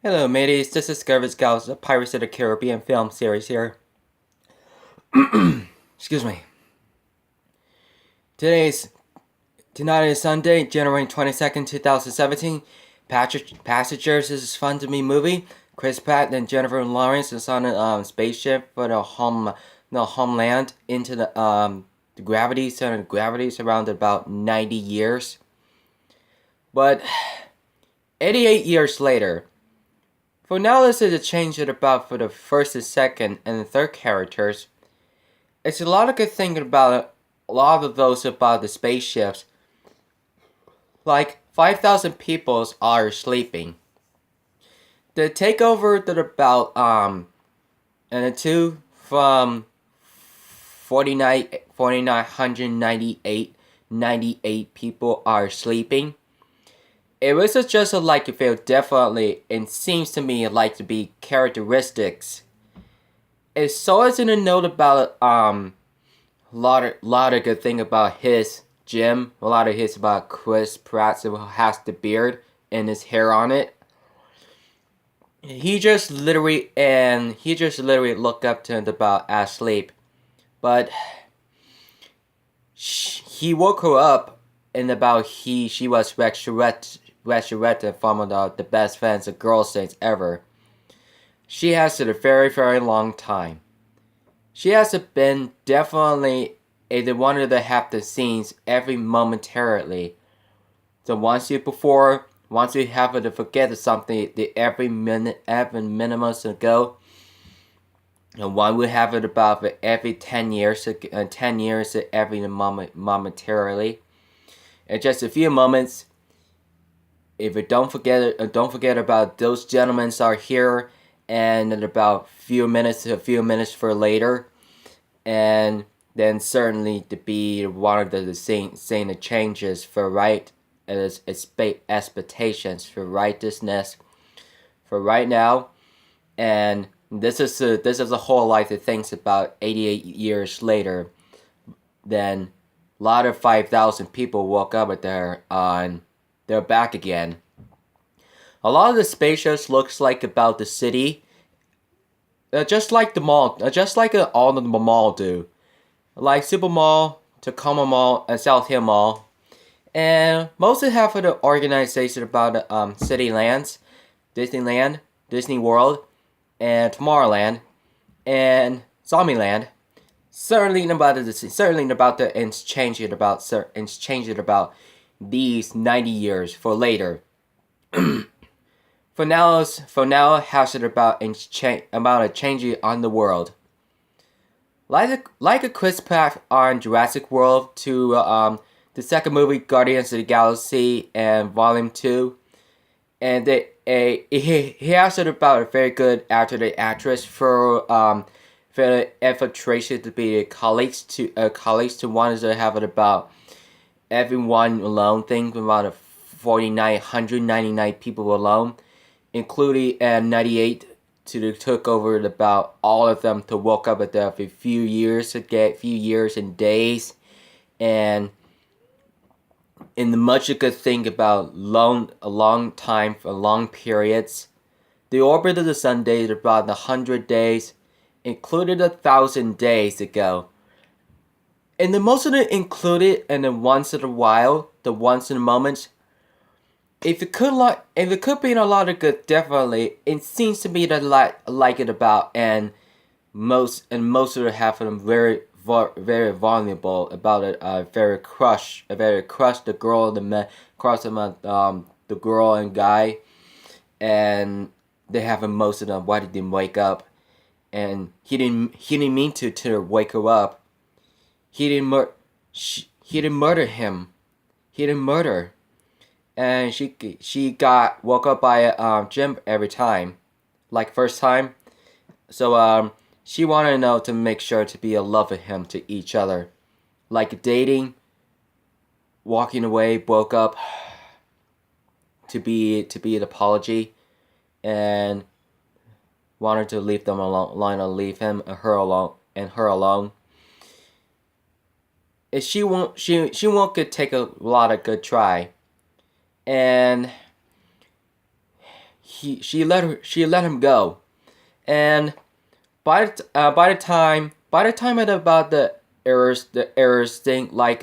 Hello, mateys. This is Discovery Scouts, a Pirates of the Caribbean film series here. Excuse me. Today's Tonight is Sunday, January 22nd, 2017. Passengers is a fun to me movie. Chris Pratt and Jennifer Lawrence is on a spaceship for the homeland into the gravity center. Gravity's around about 90 years, but 88 years later. For now, this is a change it about for the first and second and the third characters. It's a lot of good thinking about a lot of those about the spaceships. Like 5,000 people are sleeping. The takeover that about and the two from 4,998 people are sleeping. It was just like to feel definitely, and seems to me like to be characteristics. It's always in a note about lot of good thing about his Jim. A lot of his about Chris Pratt who has the beard and his hair on it. He just literally looked up to him about asleep, but he woke her up and about she was resurrected from the best fans of Girl Saints ever. She has it a very long time. She has been definitely a one of the have the scenes every momentarily. So once you have to forget something the every minutes ago, and one will have it about every 10 years, 10 years every momentarily. In just a few moments, if you don't forget about those gentlemen are here, and in about a few minutes for later, and then certainly to be one of the saying the changes for right as expectations for righteousness for right now, and this is a whole lot of things about 88 years later. Then a lot of 5,000 people woke up at they're back again. A lot of the spaceships looks like about the city, just like the mall, just like all of the mall do, like Super Mall, Tacoma Mall, and South Hill Mall, and mostly half of the organization about city lands, Disneyland, Disney World, and Tomorrowland, and Zombieland. Certainly about the and change it about these 90 years for later. For now, has it about a changing on the world. Like a Chris Pratt on Jurassic World to the second movie Guardians of the Galaxy and Volume 2, and he has it about a very good actor the actress for the infiltration to be colleagues to want to have it about everyone alone thing about 4,999 people alone, including 98 to took over about all of them to woke up at a few years and days, and in the much a good thing about a long time for long periods. The orbit of the sun days about 100 days, included 1,000 days ago. And the most of it included and the once in a while, the once in a moment. If it could be in a lot of good, definitely it seems to me that like it about and most of the half of them very vulnerable about it. Very crushed the girl, the man, crush the girl and guy, and they have most of them. Why did they wake up? And he didn't mean to wake her up. He didn't he didn't murder him. He didn't murder, and she got woke up by Jim every time, like first time. So she wanted to know to make sure to be a love of him to each other, like dating, walking away, woke up to be an apology, and wanted to leave them alone, leave him and her alone and she won't could take a lot of good try, and she let him go, and by the time at about the errors thing like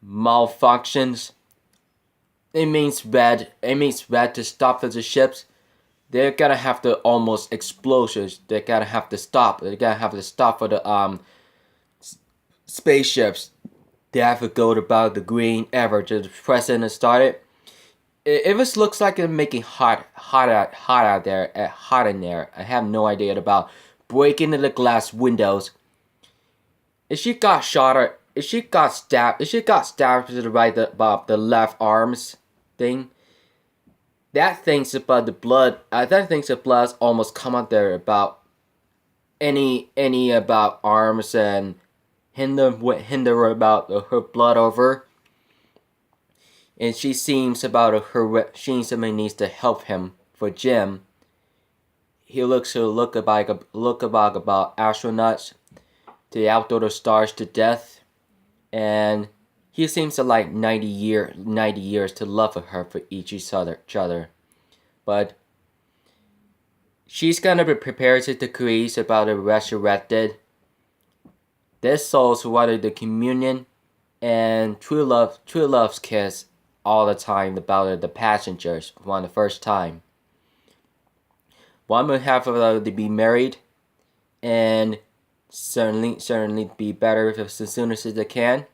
malfunctions, it means red to stop for the ships. They're gonna have to almost explosions. They're gonna have to stop. They're gonna have to stop for the spaceships. They have to go about the green ever to press in and start it. It just looks like it's making hot out there, hot in there. I have no idea about breaking into the glass windows. If she got shot or if she got stabbed to the right, the left arms thing. That thinks about the blood. That thinks the blood's almost come out there about any about arms and hinder about her blood over. And she seems about she somebody needs to help him for Jim. He looks to look about astronauts to the outdoor the stars to death, and he seems to like 90 years to love her for each other. But she's gonna be prepared to decrease about the resurrected. This soul's wanted the communion and true love's kiss all the time about the passengers for the first time. One would have to be married, and certainly be better as soon as they can.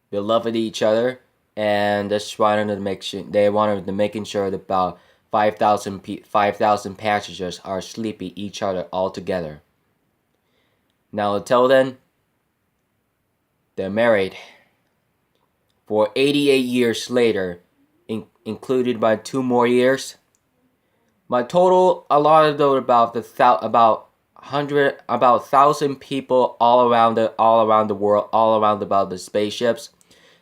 They love each other, and just wanted to make sure they wanted to making sure that about 5,000 passengers are sleeping each other all together. Now until then, they're married. For 88 years later, included by 2 more years. My total, a lot of those about 1,000 people all around the world, all around about the spaceships.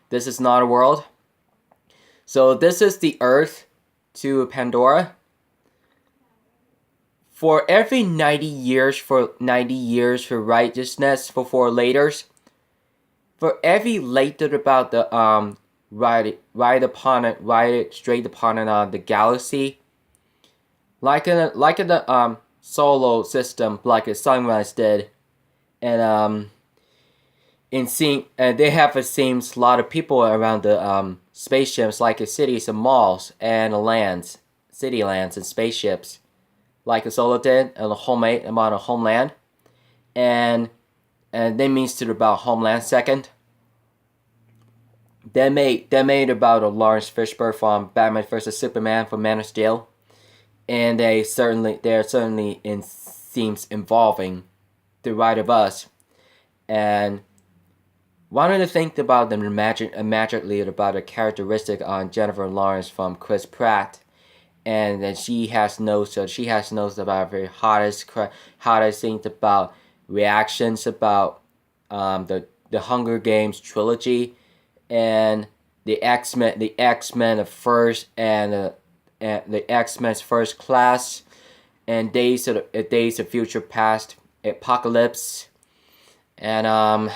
This is not a world. So this is the Earth to Pandora. For every 90 years for righteousness for 4 laters. For every later about the ride straight upon it on the galaxy. Like in the solar system, like a Sunrise did, and they have it seems a lot of people around the spaceships, like the cities and malls and the lands, city lands and spaceships, like a solar did and the homemade about a homeland, and they means to about Homeland second. They made about a Lawrence Fishburne from Batman vs Superman for Man of Steel. And they're certainly in themes involving the right of us, and wanted to think about them magically about a characteristic on Jennifer Lawrence from Chris Pratt, and that she has notes about very hottest things about reactions about the Hunger Games trilogy, and the X-Men of first and the X-Men's First Class, and Days of Future Past, Apocalypse, and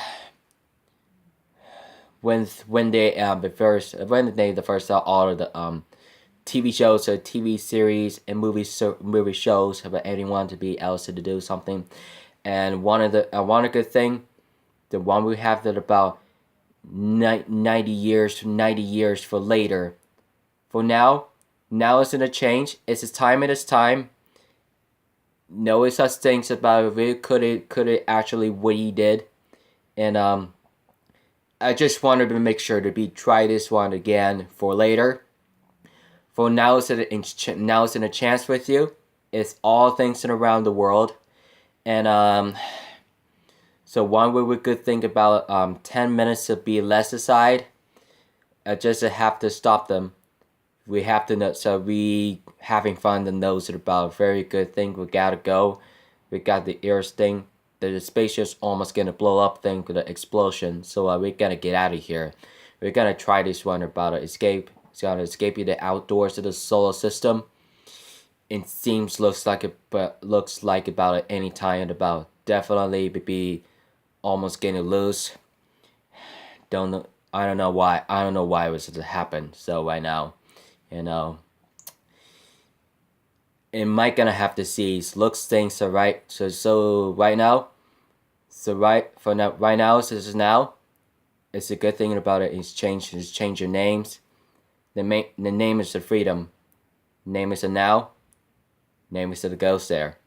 when they the first all of the TV shows or TV series and movie shows about anyone to be else to do something, and one good thing, the one we have that about 90 years for later, for now. Now it's gonna change. It's his time. It is time. No such things about it. Could it actually what he did, and I just wanted to make sure to try this one again for later. For now, it's in a chance with you. It's all things around the world, and so one way we could think about 10 minutes to be less aside. Just to have to stop them. We have to know, so we having fun and knows it about a very good thing. We gotta go. We got the ears thing. The spaceship's almost gonna blow up thing with the explosion. So we gotta get out of here. We're gonna try this one about an escape. It's gonna escape you the outdoors of the solar system. It looks like about any time about definitely be almost getting loose. I don't know why it was to happen. So right now. it might gonna have to see looks things are right. So right now, right now, this is now. It's a good thing about it is change your names. The name is the freedom. Name is the now. Name is the ghost there.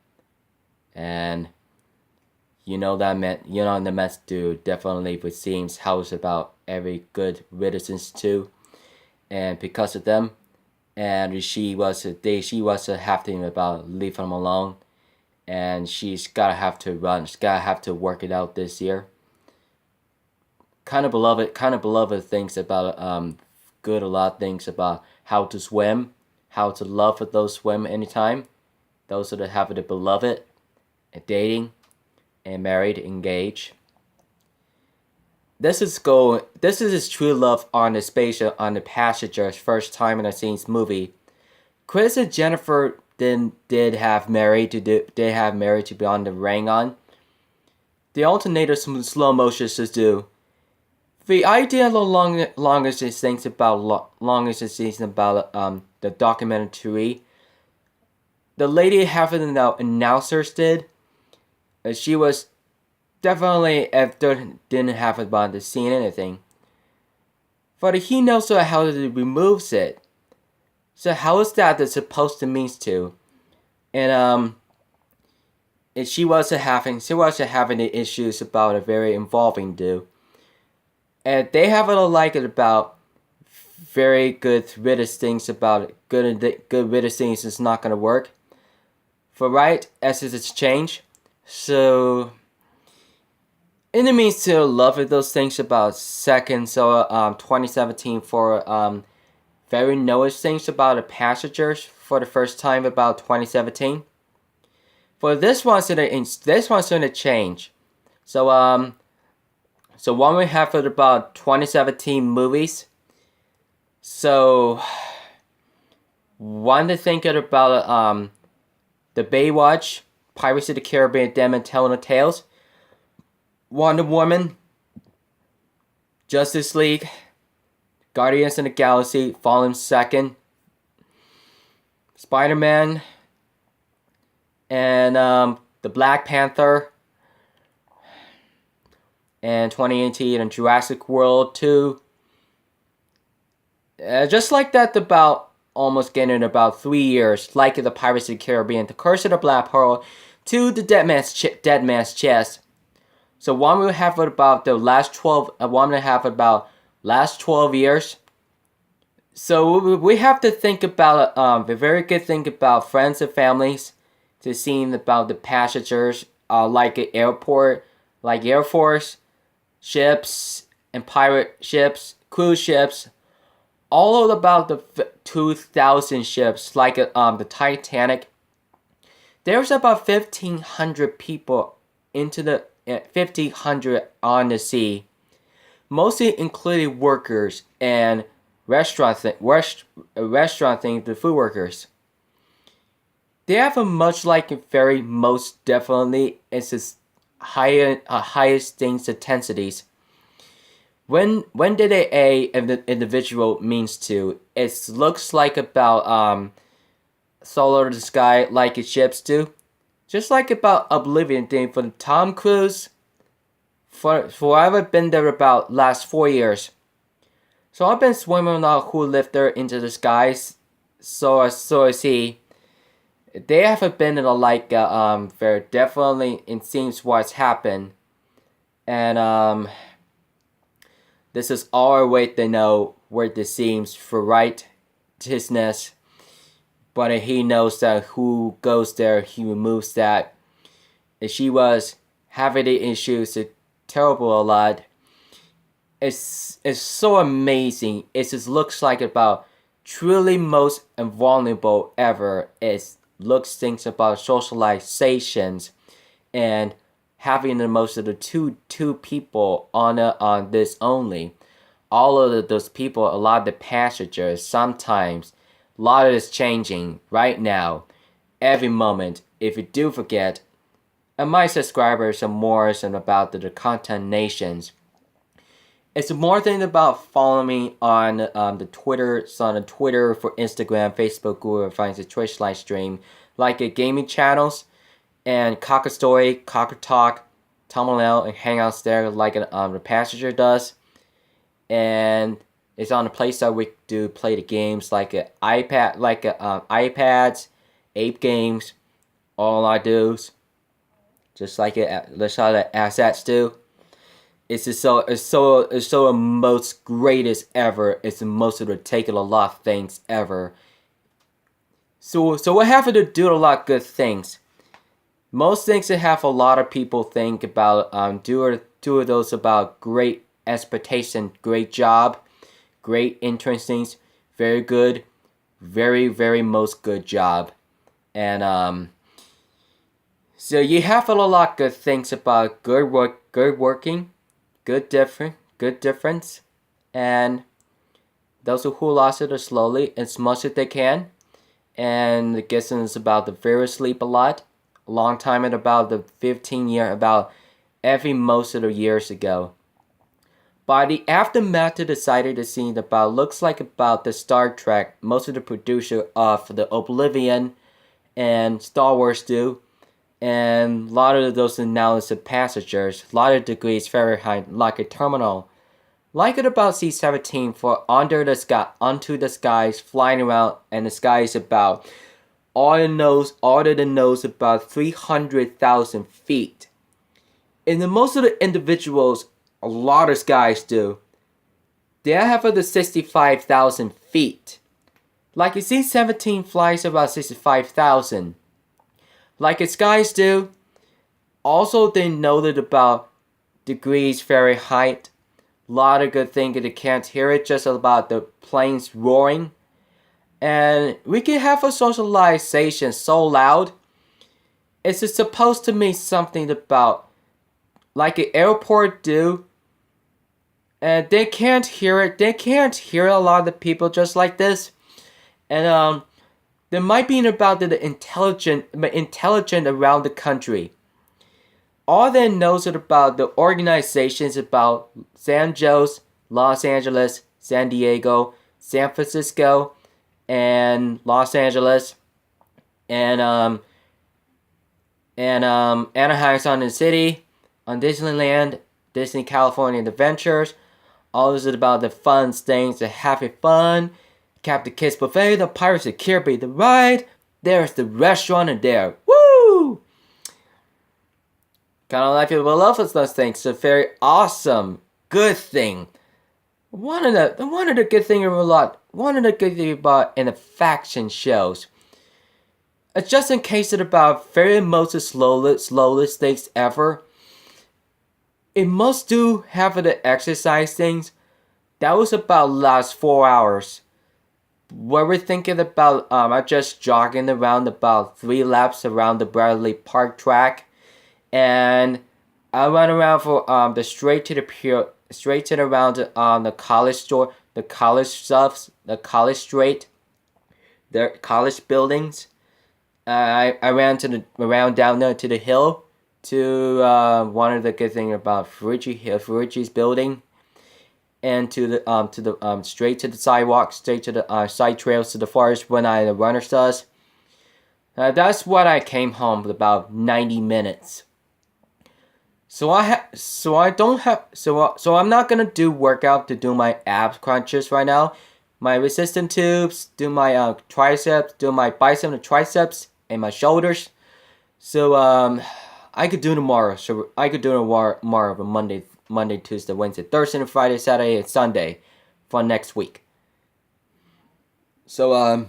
And the Mets do definitely with seems house about every good citizens too. And because of them, and she was having about leave him alone, and she's gotta have to run. She's gotta have to work it out this year. Kind of beloved things about good a lot of things about how to swim, how to love with those swim anytime. Those are the having the beloved, and dating, and married, engaged. This is his true love on the spaceship on the passenger's first time in a scene's movie. Chris and Jennifer did have married to be on the ring on. The alternator slow motion should do. The idea the longest it thinks about the documentary. The lady having the announcers did. She was definitely didn't have about to see anything. But he knows how to removes it. So how is that supposed to mean to? And she wasn't having the issues about a very involving do. And they have a like it about very good riddance things about it. Good riddance things is not gonna work. For right, as it's change. So in the means to love it, those things about second, so 2017 for very noticed things about the passengers for the first time about 2017. For this one's gonna change. So one we have for about 2017 movies. So one to think about the Baywatch, Pirates of the Caribbean, Them and Telling the Tales, Wonder Woman, Justice League, Guardians of the Galaxy, Fallen Second, Spider-Man, and the Black Panther, and 2018 and Jurassic World 2. Just like that, about almost getting about 3 years, like the Pirates of the Caribbean, The Curse of the Black Pearl, to the Dead Man's Chest. So one will have about the last 12. One will have about last 12 years. So we have to think about the very good thing about friends and families, to seeing about the passengers, like an airport, like Air Force, ships, and pirate ships, cruise ships, all about the 2,000 ships, like the Titanic. There's about 1,500 people into the 1,500 on the sea, mostly including workers and restaurant thing, the food workers. They have a much like very most definitely it's its highest things intensities. When did a individual means to? It looks like about solar the sky like it ships do. Just like about Oblivion thing for Tom Cruise. For I've been there about last 4 years. So I've been swimming out who lived there into the skies. So is he. They haven't been in a like very definitely it seems what's happened. And this is our way to know where this seems for righteousness. But he knows that who goes there, he removes that. If she was having the issues, it's terrible a lot. It's so amazing. It just looks like about truly most invulnerable ever. It looks things about socializations and having the most of the two people on this only. All of those people, a lot of the passengers, sometimes. A lot of this changing right now, every moment. If you do forget, and my subscribers are more than about the content nations. It's more than about following me on the Twitter. So on Twitter, for Instagram, Facebook, Google, finds the Twitch live stream. like gaming channels, and Cocker Story, Cocker Talk, Tumblr, and Hangouts there like the Passenger does. And it's on the Play Store. We do play the games like an iPad, iPads, Ape Games, all I do's, just like that's how the assets do. It's so most greatest ever. It's the most of the taking a lot of things ever. So what happened to do a lot of good things? Most things that have a lot of people think about do those about great expectation, great job, great interesting, very good, very most good job. And so you have a lot of good things about good working, good difference, and those who lost it slowly as much as they can. And the guessing is about the very sleep a lot. A long time at about the 15 year, about every most of the years ago. By the aftermath to decided to see about looks like about the Star Trek, most of the producer of the Oblivion and Star Wars do, and a lot of those analysis passengers, a lot of degrees Fahrenheit, like a terminal, like it about C-17 for under the sky, onto the skies, flying around, and the sky is about all the nose about 300,000 feet. And the most of the individuals, a lot of guys do, they have the 65,000 feet. Like a C-17 flies about 65,000. Like its guys do, also they noted about degrees Fahrenheit. A lot of good things that they can't hear it, just about the planes roaring. And we can have a socialization so loud. It's supposed to mean something about like an airport do. And they can't hear it. They can't hear a lot of the people just like this. And there might be about the intelligent around the country. All they knows about the organizations about San Jose, Los Angeles, San Diego, San Francisco, and Los Angeles, and Anaheim's on the city, on Disneyland, Disney California Adventures. All this is about the fun things, the having fun. Captain Kidd's Buffet, the Pirates of the Caribbean, the ride. There's the restaurant in there. Woo! Kind of like people love those things. It's a very awesome, good thing. One of the good things about in the faction shows. It's just in case it's about very most slowest things ever. It must do have the exercise things. That was about last 4 hours. Where we're thinking about I'm just jogging around about 3 laps around the Bradley Park track, and I went around for the straight to around the college store, the college stuffs, the college straight, the college buildings. I ran around down there to the hill, to one of the good thing about Furichi's building, and to the straight to the sidewalk, straight to the side trails to the forest when the runners does. That's what I came home with about 90 minutes. So I'm not gonna do workout to do my abs crunches right now. My resistance tubes, do my triceps, do my bicep and triceps, and my shoulders. So I could do tomorrow. So I could do tomorrow, Monday, Tuesday, Wednesday, Thursday, and Friday, Saturday, and Sunday for next week. So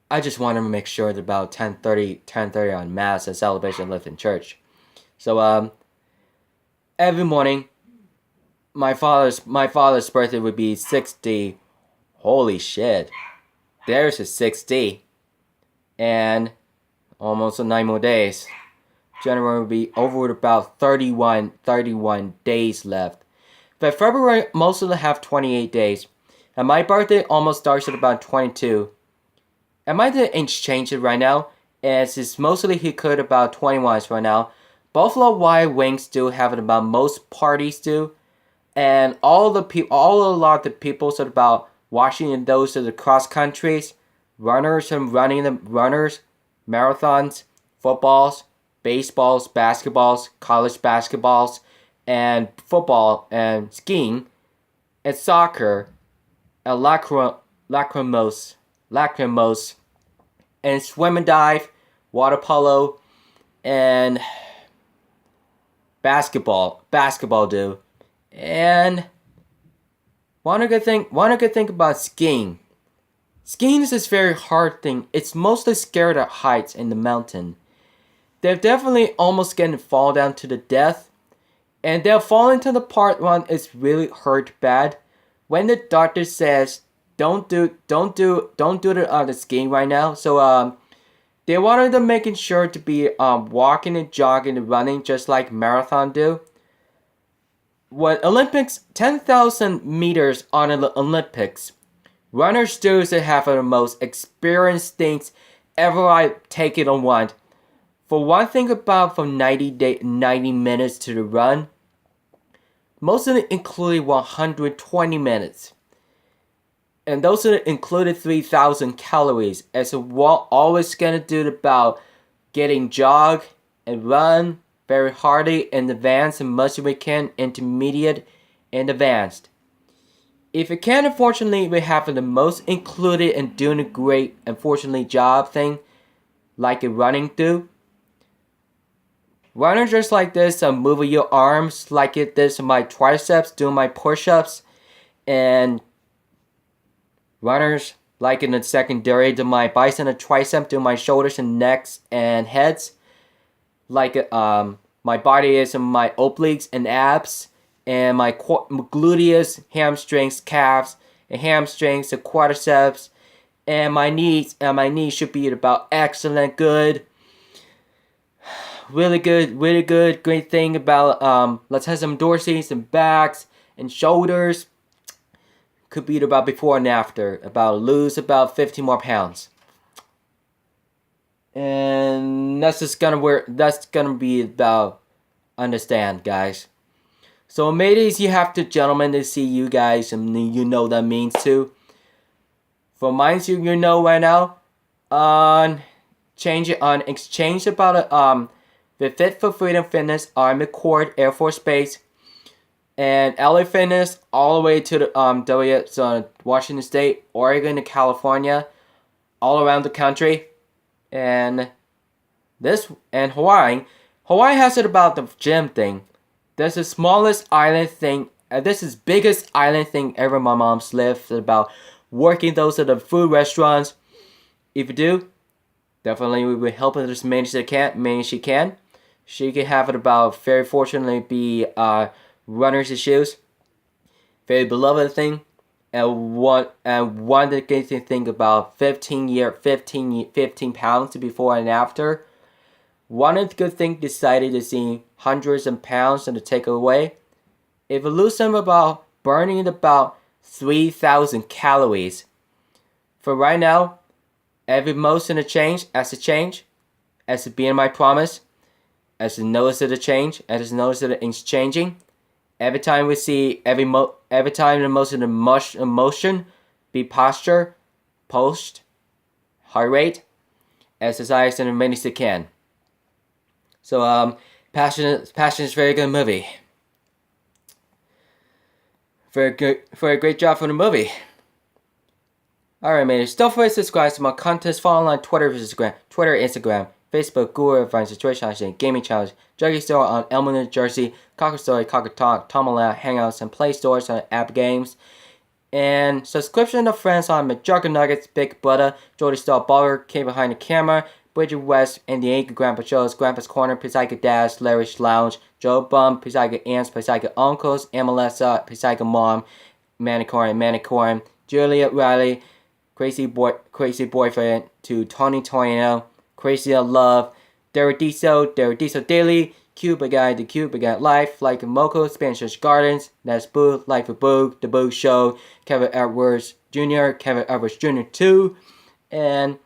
I just wanted to make sure that about 10:30 on Mass and Celebration Lift in Church. So every morning, my father's birthday would be 60. Holy shit! There's a 60, and almost 9 more days. January will be over about 31 days left. But February most of them have 28 days, and my birthday almost starts at about 22. I might exchange it right now, as it's mostly he could about 21s right now. Buffalo Wild Wings do have it about most parties do, and a lot of the people said about watching those of the cross countries, runners and running the runners, marathons, footballs, baseballs, basketballs, college basketballs, and football and skiing, and soccer, and lacrimose, and swim and dive, water polo, and basketball do. And one good thing about skiing. Skiing is this very hard thing. It's mostly scared at heights in the mountain. They're definitely almost getting fall down to the death. And they'll fall into the part one is really hurt bad. When the doctor says don't do the skiing right now. So they wanted them making sure to be walking and jogging and running just like marathon do. When Olympics 10,000 meters on the Olympics, runners do have the most experienced things ever I taken on one. For one thing about from 90 minutes to the run, most of it included 120 minutes. And those are included 3,000 calories. As a always gonna do about getting jog and run very hardy in advanced and much as we can, intermediate and advanced. If you can, unfortunately, we have the most included and doing a great, unfortunately, job thing, like a running do. Runners just like this, moving your arms like it this my triceps, doing my push-ups, and runners like in the secondary, do my biceps and tricep, do my shoulders and necks and heads. Like my body is my obliques and abs, and my gluteus, hamstrings, calves, and hamstrings, the quadriceps, and my knees. And my knees should be about excellent, good, really good. Great thing about let's have some dorsies and backs and shoulders. Could be about before and after. About lose about 15 more pounds. And that's gonna be about understand, guys. So ladies, you have to gentlemen to see you guys, and you know that means too. For mine, you know right now, on exchange about the Fit for Freedom Fitness, Army Corps, Air Force Base, and LA Fitness, all the way to the Washington State, Oregon, and California, all around the country. And Hawaii. Hawaii has it about the gym thing. That's the smallest island thing. This is biggest island thing ever my mom's lived about working those at the food restaurants. If you do, definitely we will help her as many as she can. She can have it about very fortunately be runner's issues. Very beloved thing. And one that gets you think about 15 pounds before and after. One of the good things decided to see hundreds of pounds and to take away. If you lose them about burning about 3,000 calories. For right now, every motion of change as being my promise, as a notice of the change, as a notice of the things changing. Every time we see every time the most of the emotion be posture, post, heart rate, exercise and as many as you can. So Passion is a very good movie. For a great job for the movie. Alright, man. Don't forget to subscribe to my content. Follow on Twitter, Instagram, Facebook, Google, Advanced Situation, Gaming Challenge, Juggy Store on Elmo, New Jersey, Cocker Story, Cocker Talk, Tomalea, Hangouts, and Play Stores on App Games. And subscription to friends on Majorca Nuggets, Big Brother, Jordy Star Baller, Came Behind the Camera, Bridget West, and the Anchor Grandpa Shows, Grandpa's Corner, Pizzica Dash, Larry's Lounge, Joe Bum, Pizzica Aunts, Pizzica Uncles, Amalessa, Pizzica Mom, Manicorn, Juliet Riley, Crazy Boyfriend, to Tony Torino, Crazy Love, Derritiso Daily, Cuba Guy, The Cuba Guy Life, Like a Moco, Spanish Gardens, That's Boo, Life of Boog, The Boog Show, Kevin Edwards Jr., Kevin Edwards Jr. 2, and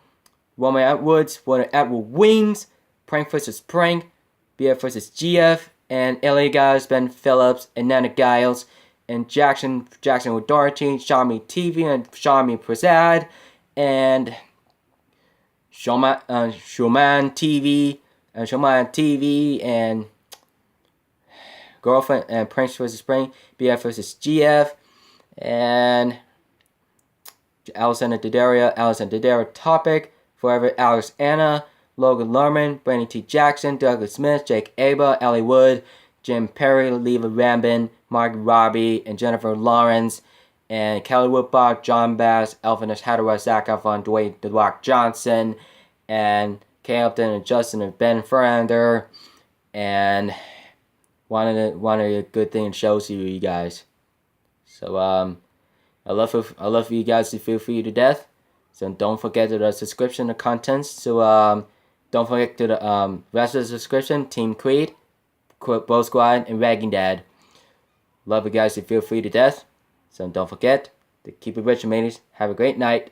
Roman Atwoods, Atwood Wings, Prank vs. Prank, BF vs. GF, and LA Guys, Ben Phillips, and Nana Giles, and Jackson with Dorothy, Shami TV, and Shami Prasad, and Showman TV, and Girlfriend and Prince vs. Spring, BF vs. GF, and Alexander Daddario Topic, Forever Alex Anna, Logan Lerman, Brandon T. Jackson, Douglas Smith, Jake Aba, Ellie Wood, Jim Perry, Leva Rambin, Mark Robbie, and Jennifer Lawrence, and Kelly Woodbach, John Bass, Elvin Hathaway, Zach Efron, Dwayne The Rock Johnson, and Kay Upton and Justin and Ben Fernandez, and one of the good things shows you guys. So I love you guys to feel free to death. So don't forget to the subscription to contents. So don't forget to the rest of the subscription. Team Creed, Bro Squad, and Ragging Dad. Love you guys to feel free to death. So don't forget to keep it rich, mateys. Have a great night.